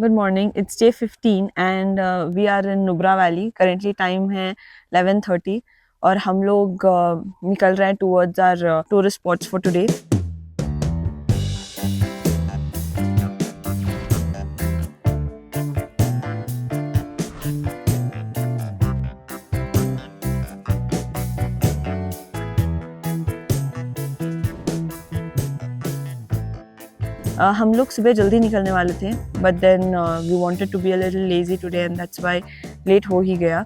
Good morning. It's day 15 and we are in Nubra Valley. Currently time है 11:30 और हम लोग निकल रहे हैं towards our tourist spots for today. हम लोग सुबह जल्दी निकलने वाले थे but then we wanted to be a little lazy today and that's why late हो ही गया.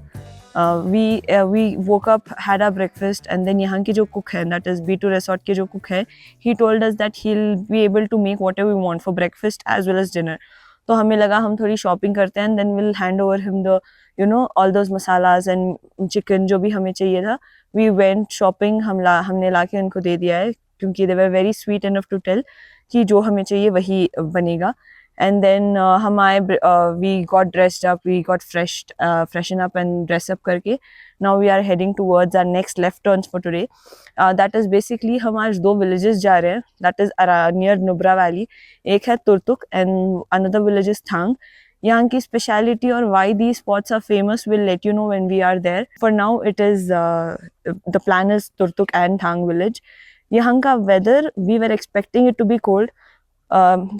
We woke up, had our breakfast, and then यहाँ के जो cook है, that is B2 Resort के जो cook है, he told us that he'll be able to make whatever we want for breakfast as well as dinner. तो हमें लगा हम थोड़ी shopping करते हैं and then we'll hand over him the all those masalas and chicken जो भी हमें चाहिए था. We went shopping, हमने लाके उनको दे दिया है क्योंकि they were very sweet enough to tell कि जो हमें चाहिए वही बनेगा. And then हम आए, we got dressed up, we got freshen up and dress up करके now we are heading towards our next left turns for today. That is basically हम आज दो villages जा रहे हैं, that is near Nubra Valley. एक है Turtuk and another village is Thang. यहाँ की speciality और why these spots are famous will let you know when we are there. For now it is the plan is Turtuk and Thang village. यहाँ का weather we were expecting it to be cold.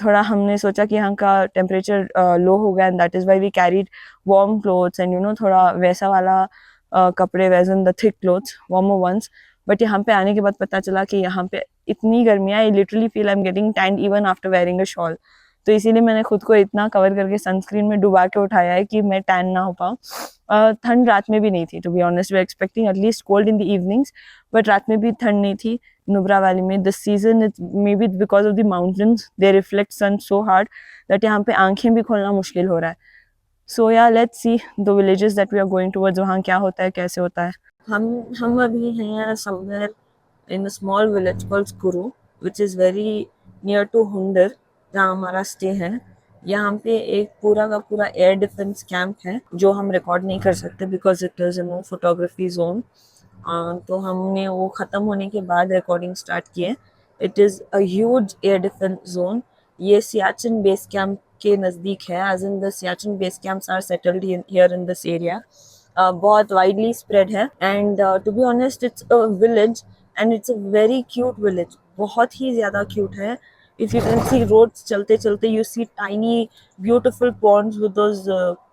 थोड़ा हमने सोचा कि यहाँ का temperature low हो गया and that is why we carried warm clothes and थोड़ा वैसा वाला कपड़े वैजन the thick clothes warmer ones. But यहाँ पे आने के बाद पता चला कि यहाँ पे इतनी गर्मी है, I literally feel I am getting stand even after wearing a shawl. तो इसीलिए मैंने खुद को इतना कवर करके सनस्क्रीन में डुबा के उठाया है कि मैं टैन ना हो पाऊँ. ठंड रात में भी नहीं थी, to be honest. We are expecting at least cold in the evenings but रात में भी ठंड नहीं थी. Nubra Valley में this season it's maybe because of the mountains they reflect sun so hard that यहाँ पे आंखें भी खोलना मुश्किल हो रहा है. So yeah, let's see the villages that we are going towards. वहाँ क्या होता है, कैसे होता है. हम अभी हैं somewhere in a small village called Skuru which is very near to Hundar जहाँ हमारा stay है. यहाँ पे एक पूरा का पूरा एयर डिफेंस कैंप है जो हम रिकॉर्ड नहीं कर सकते because it is a no photography zone. तो हमने वो ख़त्म होने के बाद रिकॉर्डिंग स्टार्ट किए. It is a huge air defence zone. ये सियाचिन बेस कैंप के नज़दीक है, as in the Siachen base camps are settled here in this area. बहुत वाइडली स्प्रेड है and to be honest it's a village and it's a very cute village. बहुत ही ज़्यादा cute है. If you can see roads चलते चलते you see tiny beautiful ponds with those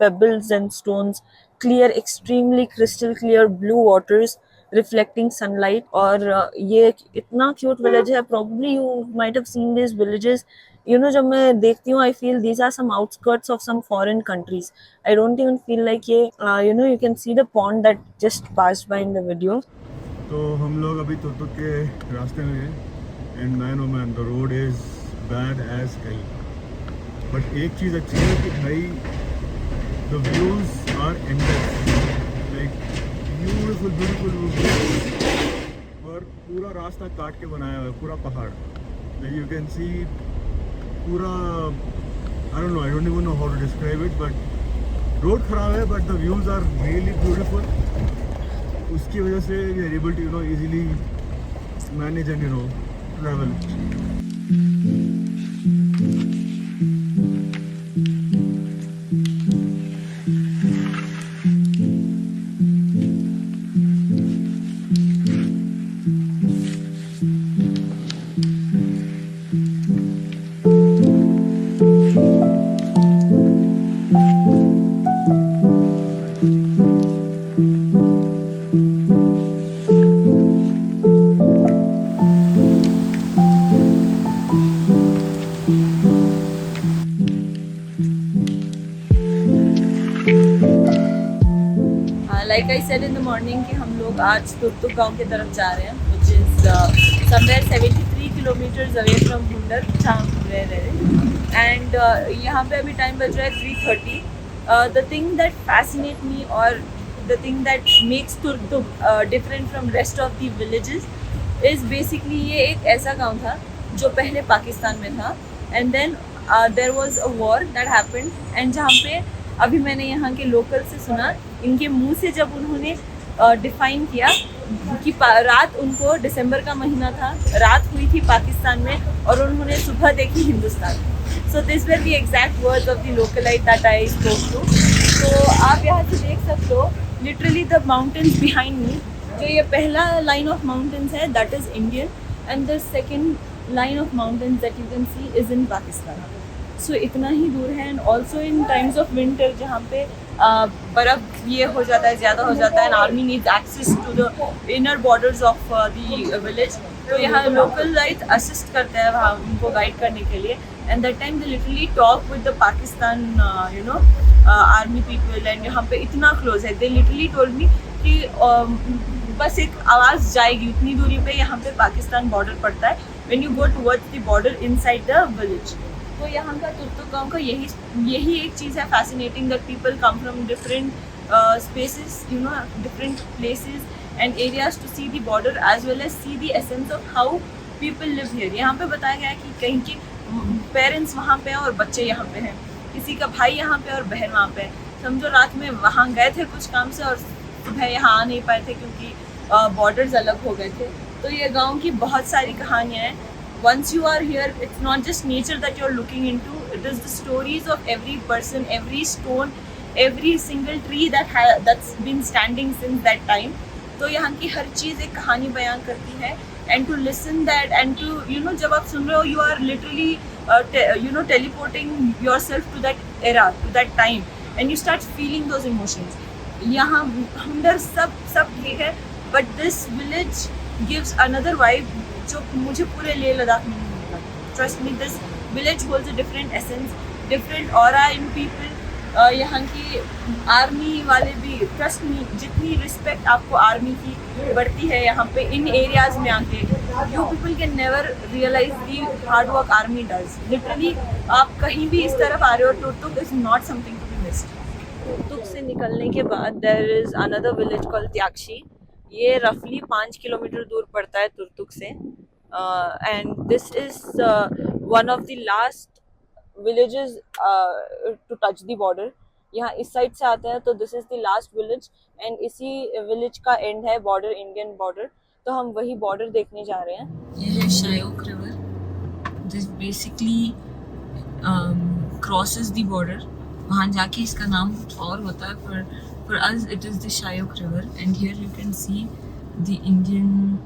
pebbles and stones, clear, extremely crystal clear blue waters reflecting sunlight. और ये इतना cute village है. probably you might have seen these villages, जब मैं देखती हूँ I feel these are some outskirts of some foreign countries. I don't even feel like ये you can see the pond that just passed by in the video. तो हम लोग अभी तुर्तुक के रास्ते में हैं and man the road is bad as hell. But एक चीज़ अच्छी है कि भाई the views are endless, like beautiful और पूरा रास्ता काट के बनाया हुआ है, पूरा पहाड़. यू कैन सी पूरा I don't even know how to describe it. But road खराब है but the views are really beautiful. उसकी वजह से we are able to easily manage and travel. Like I said in the morning कि हम लोग आज तुर्तुक गांव की तरफ जा रहे हैं which is somewhere 73 kilometers away from Hundar and यहाँ पे अभी टाइम बज रहा है 3:30. The thing that fascinate me और the thing that makes Turtuk different from rest of the villages is basically ये एक ऐसा गांव था जो पहले पाकिस्तान में था and then there was a war that happened and जहाँ पे अभी मैंने यहाँ के लोकल से सुना, इनके मुंह से जब उन्होंने डिफाइन किया कि रात उनको दिसंबर का महीना था, रात हुई थी पाकिस्तान में और उन्होंने सुबह देखी Hindustan. So these were the exact words of the localite that I spoke to. So आप यहाँ से देख सकते हो literally the mountains behind me. जो ये पहला line of mountains है that is Indian, and the second line of mountains that you can see is in Pakistan. So इतना ही दूर है, and also in times of winter जहाँ पे बर्फ़ ये हो जाता है, ज़्यादा हो जाता है, and army needs access to the inner borders of the village. तो यहाँ लोकल लाइट असिस्ट करते हैं वहाँ उनको गाइड करने के लिए, and that time they literally talk with the Pakistan army people, and यहाँ पे इतना close है. They literally told me कि बस एक आवाज़ जाएगी उतनी दूरी पे यहाँ पे पाकिस्तान बॉर्डर पड़ता है when you go towards the border inside the village. तो यहाँ का तुर्तुक गाँव का यही एक चीज़ है fascinating, that people come from different spaces, different places and areas to see the border as well as see the essence of how people live here. यहाँ पे बताया गया है कि कहीं के पेरेंट्स वहाँ पे हैं और बच्चे यहाँ पे हैं, किसी का भाई यहाँ पे और बहन वहाँ पे है. समझो रात में वहाँ गए थे कुछ काम से और सुबह यहाँ आ नहीं पाए थे क्योंकि बॉर्डर्स अलग हो गए थे. तो ये गाँव की बहुत सारी कहानियाँ हैं. Once you are here, it's not just nature that you're looking into, it is the stories of every person, every stone, every single tree that's been standing since that time. तो यहाँ की हर चीज़ एक कहानी बयान करती है, and to listen that and to जब आप सुन रहे हो, you are literally teleporting yourself to that era, to that time, and you start feeling those emotions. यहाँ अंदर सब ठीक है, but this village gives another vibe जो मुझे पूरे लेह लद्दाख में नहीं मिला. Trust me, this village holds a different essence, different aura in people. यहाँ की आर्मी वाले भी, ट्रस्ट मी, जितनी रिस्पेक्ट आपको आर्मी की बढ़ती है यहाँ पे इन एरियाज में आके, you people can never realise the hard work army does. Literally आप कहीं भी इस तरफ आ रहे हो, Turtuk is not something to be missed. Turtuk से निकलने के बाद there is another village called Tyakshi. ये रफली 5 किलोमीटर दूर पड़ता है तुर्तुक से, and this is one of the last villages to touch the border. यहाँ इस साइड से आता है तो this is the last village, and इसी विलेज का एंड है बॉर्डर, इंडियन बॉर्डर. तो हम वही बॉर्डर देखने जा रहे हैं. ये है Shyok river, this basically crosses the border. वहाँ जाके इसका नाम कुछ और होता है, for us it is the Shayok river, and here you can see the Indian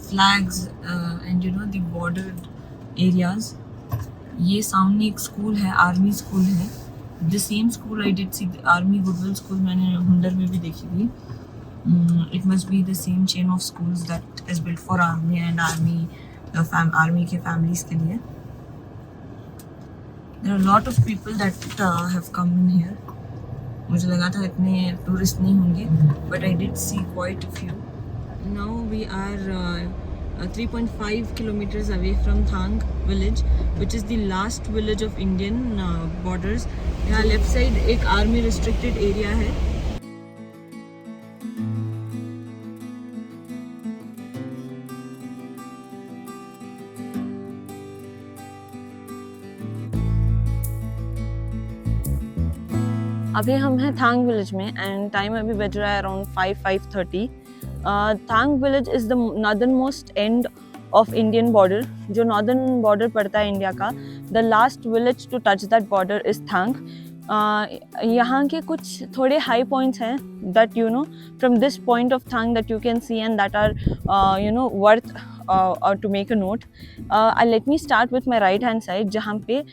flags and the bordered areas. ये सामने एक स्कूल है, आर्मी स्कूल है. The same school I did see, army goodwill school मैंने हुंडर में भी देखी थी. It must be the same chain of schools that is built for army and army के फैमिलीज के लिए. There are lot of people that have come in here. मुझे लगा था इतने टूरिस्ट नहीं होंगे, but I did see quite a few. Now we are 3.5 kilometers away from Thang village, which is the last village of Indian borders. यहाँ left side एक army restricted area है. अभी हम हैं थांग विलेज में, एंड टाइम अभी बज रहा है around 5:30. Thang village is the northern most end of Indian border. जो नॉर्दर्न बॉर्डर पड़ता है इंडिया का, the last village to touch that border is Thang. यहाँ के कुछ थोड़े हाई पॉइंट्स हैं that from this point of Thang that you can see and that are worth to make a note. Let me start with my right hand side, जहाँ पे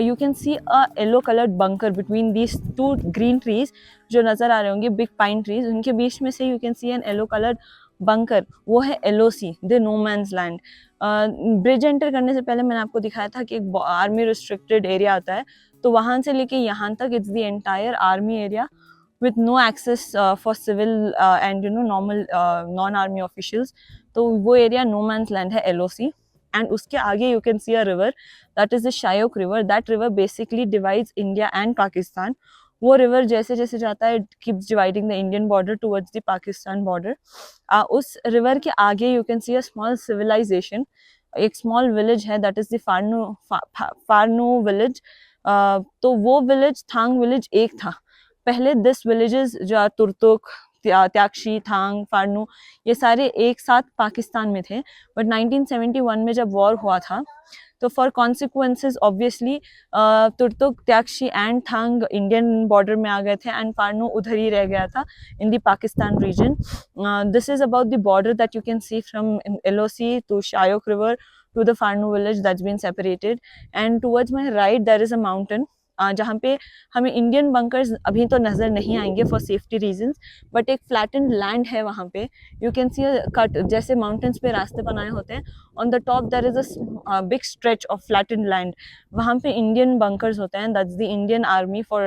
you can see a yellow colored bunker between these two green trees जो नज़र आ रहे होंगे, big pine trees. उनके बीच में से you can see an yellow colored bunker. वो है LOC, the no man's land. Bridge enter करने से पहले मैंने आपको दिखाया था कि एक आर्मी रिस्ट्रिक्टेड एरिया आता है, तो वहाँ से लेके यहाँ तक it's the entire army area with no access for civil and normal non-army officials. तो वो एरिया नो मैंस लैंड है, LOC. एंड उसके आगे you can see a river, that is the Shyok river. That river basically divides India and Pakistan. वो river जैसे जैसे जाता है, keeps dividing the Indian border towards the Pakistan border. उस रिवर के आगे you can see a small civilisation, एक small village है, that is the Farno village. तो वो विलेज थांग विलेज एक था पहले. दिस विलेजेस जो तुर्तुक, त्याक्षी, थांग, फारनू, ये सारे एक साथ पाकिस्तान में थे. बट 1971 में जब वॉर हुआ था तो for consequences obviously Turtuk, Tyakshi and Thang Indian border में आ गए थे एंड फारनू उधर ही रह गया था in the Pakistan region. This is about the border that you can see from LOC to Shayok River to the Farnu village that's been separated. And towards my right there is a mountain जहाँ पे हमें Indian bunkers अभी तो नज़र नहीं आएंगे for safety reasons, but एक flattened land है वहाँ पे. यू कैन सी कट, जैसे माउंटेन्स पे रास्ते बनाए होते हैं, on the top there is a big stretch of flattened land. वहाँ पे इंडियन बंकर्स होते हैं, that's the Indian army for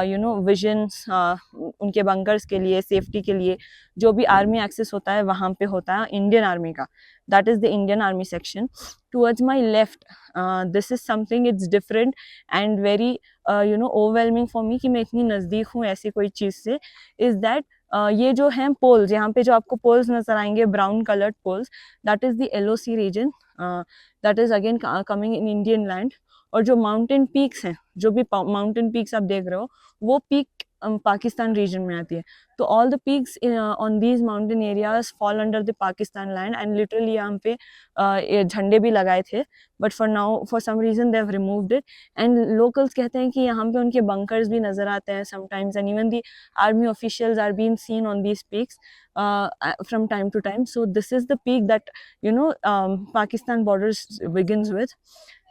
you know visions, उनके बंकर्स के लिए, सेफ्टी के लिए जो भी आर्मी एक्सेस होता है वहाँ पे होता है इंडियन आर्मी का. That is the Indian army section. Towards my left, this is something it's different and very you know overwhelming for me कि मैं इतनी नज़दीक हूँ ऐसी कोई चीज़ से. is that ये जो हैं पोल्स, यहाँ पे जो आपको पोल्स नज़र आएंगे brown coloured poles, that is the LOC region, that is again coming in Indian land. और जो माउंटेन पीक्स हैं, जो भी माउंटेन पीक्स आप देख रहे हो, वो पीक पाकिस्तान रीजन में आती है. तो all the peaks on these mountain areas fall under the Pakistan land and literally यहाँ पे झंडे भी लगाए थे, but for now for some reason they have removed it. And locals कहते हैं कि यहाँ पे उनके बंकर्स भी नज़र आते हैं sometimes, and even the army officials are been seen on these peaks from time to time. So this is the peak that you know Pakistan borders begins with.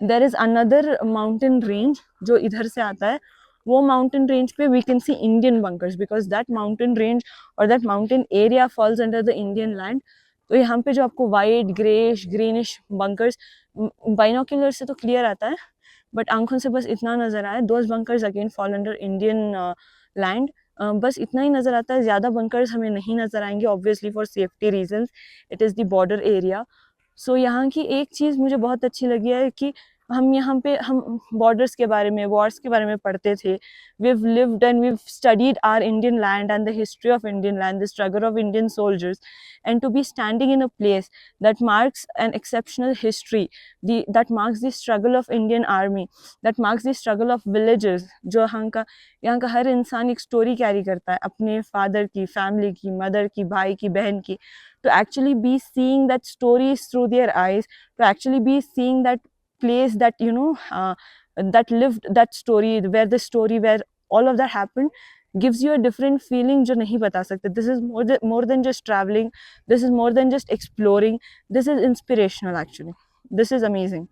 There is another mountain range जो इधर से आता है. वो mountain range पे we can see Indian bunkers because that mountain range or that mountain area falls under the Indian land. तो यहाँ पे जो आपको white, greyish, greenish bunkers binocular से तो क्लियर आता है, बट आंखों से बस इतना नज़र आया. Those bunkers again fall under Indian land. बस इतना ही नज़र आता है, ज़्यादा बंकर्स हमें नहीं नज़र आएंगे obviously for safety reasons. It is the border area. So यहाँ की एक चीज़ मुझे बहुत अच्छी लगी है कि हम यहाँ पे हम बॉर्डर्स के बारे में, वॉर्स के बारे में पढ़ते थे. we've lived and we've studied our Indian land and the history of Indian land, the struggle of Indian soldiers, and to be standing in a place that marks an exceptional history, that marks the struggle of Indian army, that marks the struggle of villagers, जो यहाँ का हर इंसान एक story carry करता है अपने father की, family की, मदर की, भाई की, बहन की. to actually be seeing that stories through their eyes, to actually be seeing that place that you know that lived that story, where all of that happened, gives you a different feeling जो नहीं बता सकते. This is more than just traveling, this is more than just exploring, this is inspirational actually. This is amazing.